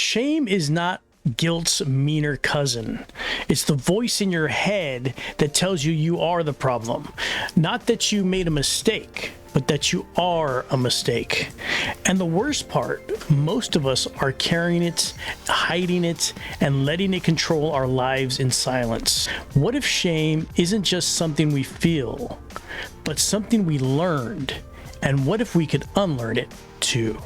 Shame is not guilt's meaner cousin. It's the voice in your head that tells you you are the problem. Not that you made a mistake, but that you are a mistake. And the worst part, most of us are carrying it, hiding it, and letting it control our lives in silence. What if shame isn't just something we feel, but something we learned? And what if we could unlearn it too?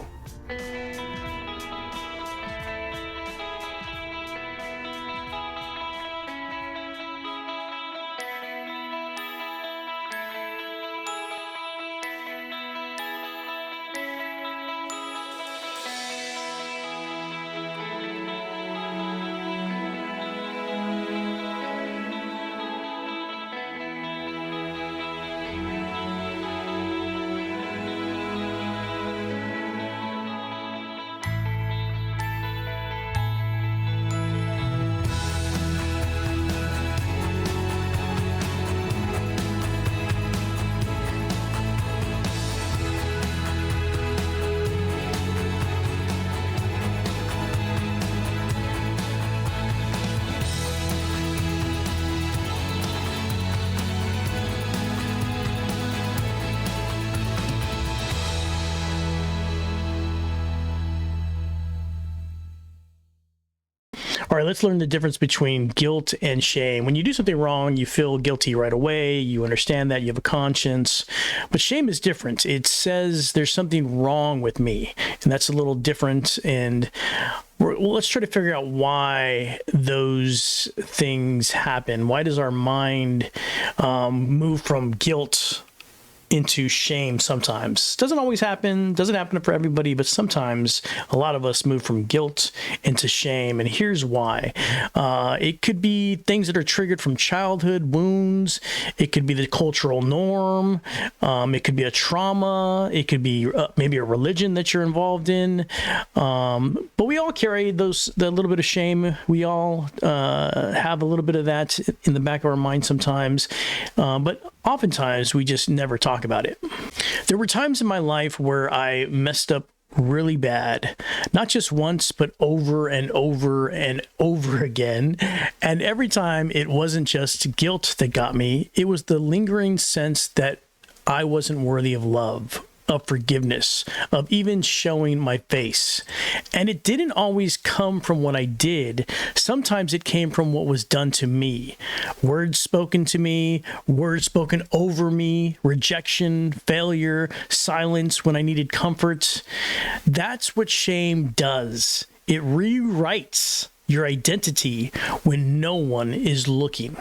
All right, let's learn the difference between guilt and shame. When you do something wrong, you feel guilty right away. You understand that you have a conscience. But shame is different. It says there's something wrong with me, and that's a little different. And let's try to figure out why those things happen. Why does our mind move from guilt into shame sometimes? Doesn't always happen, doesn't happen for everybody, but sometimes a lot of us move from guilt into shame. And here's why. It could be things that are triggered from childhood wounds. It could be the cultural norm. It could be a trauma. It could be maybe a religion that you're involved in. But we all carry that little bit of shame. We all have a little bit of that in the back of our mind sometimes. But oftentimes we just never talk about it. There were times in my life where I messed up really bad, not just once, but over and over and over again. And every time it wasn't just guilt that got me, it was the lingering sense that I wasn't worthy of love, of forgiveness, of even showing my face. And it didn't always come from what I did. Sometimes it came from what was done to me. Words spoken to me, words spoken over me, rejection, failure, silence when I needed comfort. That's what shame does. It rewrites your identity when no one is looking.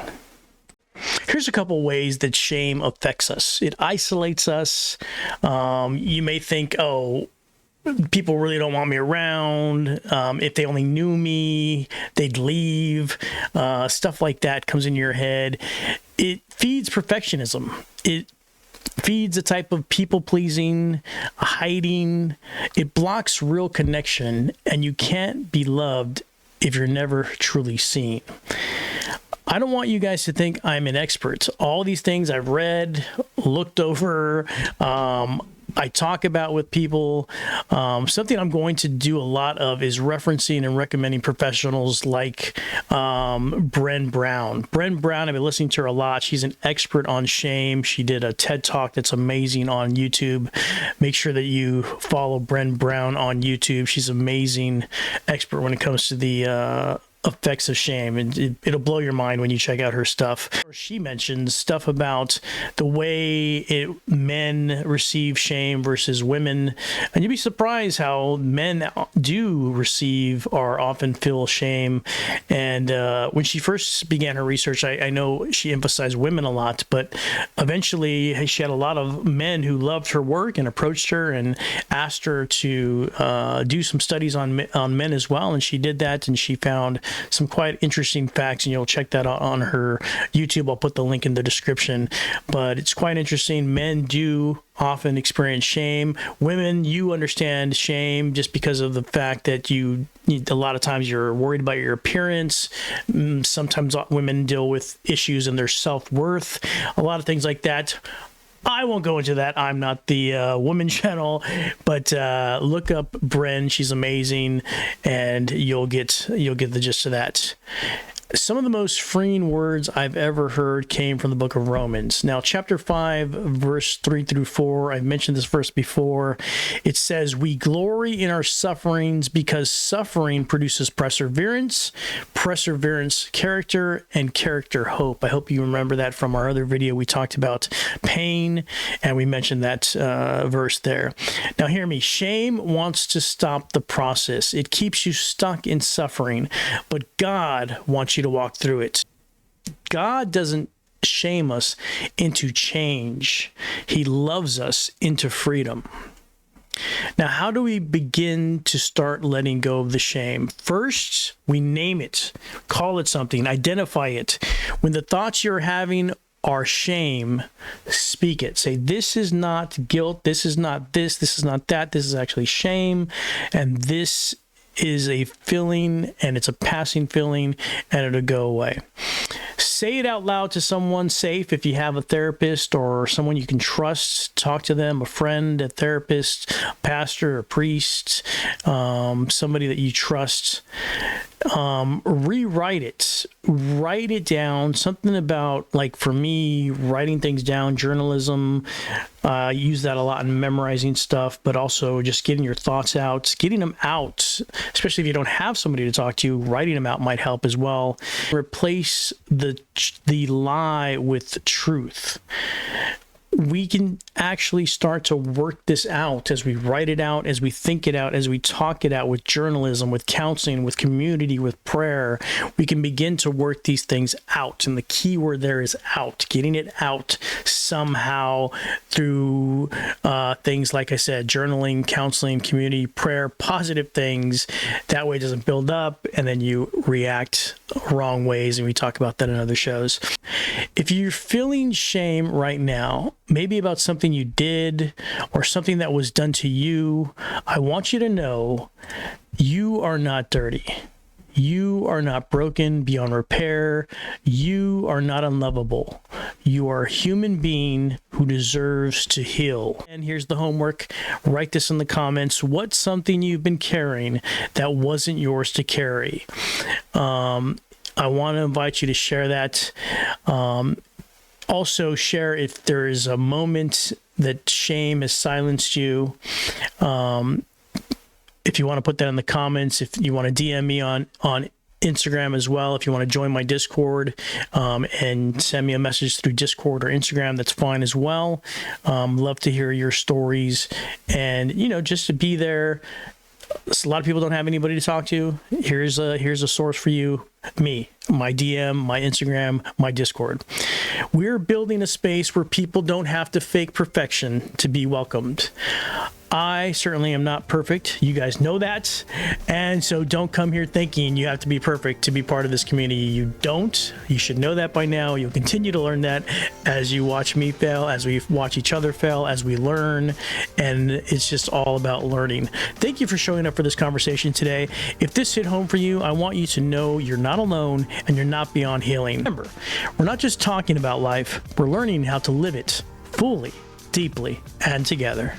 Here's a couple ways that shame affects us. It isolates us. You may think, oh, people really don't want me around. If they only knew me, they'd leave. Stuff like that comes into your head. It feeds perfectionism. It feeds a type of people-pleasing, hiding. It blocks real connection, and you can't be loved if you're never truly seen. I don't want you guys to think I'm an expert. All these things I've read, looked over, I talk about with people. Something I'm going to do a lot of is referencing and recommending professionals like Brené Brown. Brené Brown, I've been listening to her a lot. She's an expert on shame. She did a TED Talk that's amazing on YouTube. Make sure that you follow Brené Brown on YouTube. She's an amazing expert when it comes to the effects of shame, and it'll blow your mind when you check out her stuff. She mentions stuff about the way men receive shame versus women, and you'd be surprised how men do receive or often feel shame. And when she first began her research, I know she emphasized women a lot, but eventually she had a lot of men who loved her work and approached her and asked her to do some studies on men as well, and she did that, and she found some quite interesting facts, and you'll check that out on her YouTube. I'll put the link in the description, but it's quite interesting. Men do often experience shame. Women, you understand shame just because of the fact that a lot of times you're worried about your appearance. Sometimes women deal with issues in their self-worth, a lot of things like that. I won't go into that. I'm not the woman channel, but look up Bren. She's amazing, and you'll get the gist of that. Some of the most freeing words I've ever heard came from the book of Romans. Now, chapter 5, verse 3 through 4, I've mentioned this verse before. It says, "We glory in our sufferings because suffering produces perseverance, perseverance, character, and character, hope." I hope you remember that from our other video. We talked about pain, and we mentioned that verse there. Now, hear me. Shame wants to stop the process. It keeps you stuck in suffering, but God wants you to walk through it. God doesn't shame us into change. He loves us into freedom. Now, how do we begin to start letting go of the shame? First, we name it, call it something, identify it. When the thoughts you're having are shame, speak it. Say, this is not guilt, this is not this is not that, this is actually shame, and this is a feeling, and it's a passing feeling, and it'll go away. Say it out loud to someone safe. If you have a therapist or someone you can trust, talk to them, a friend, a therapist, a pastor, a priest, somebody that you trust. Rewrite it. Write it down. Something about, like for me, writing things down, journalism. Use that a lot in memorizing stuff, but also just getting your thoughts out, getting them out, especially if you don't have somebody to talk to, writing them out might help as well. Replace the lie with truth. We can actually start to work this out as we write it out, as we think it out, as we talk it out with journalism, with counseling, with community, with prayer. We can begin to work these things out. And the key word there is out, getting it out somehow through things, like I said, journaling, counseling, community, prayer, positive things. That way it doesn't build up and then you react wrong ways. And we talk about that in other shows. If you're feeling shame right now, maybe about something you did or something that was done to you, I want you to know you are not dirty. You are not broken beyond repair. You are not unlovable. You are a human being who deserves to heal. And here's the homework. Write this in the comments. What's something you've been carrying that wasn't yours to carry? I want to invite you to share that. Also share if there is a moment that shame has silenced you. If you want to put that in the comments, if you want to DM me on Instagram as well, if you want to join my Discord and send me a message through Discord or Instagram, that's fine as well. Love to hear your stories, and just to be there. A lot of people don't have anybody to talk to. Here's a source for you. Me, my DM, my Instagram, my Discord. We're building a space where people don't have to fake perfection to be welcomed. I certainly am not perfect. You guys know that. And so don't come here thinking you have to be perfect to be part of this community. You don't. You should know that by now. You'll continue to learn that as you watch me fail, as we watch each other fail, as we learn. And it's just all about learning. Thank you for showing up for this conversation today. If this hit home for you, I want you to know you're not alone and you're not beyond healing. Remember, we're not just talking about life. We're learning how to live it fully, deeply, and together.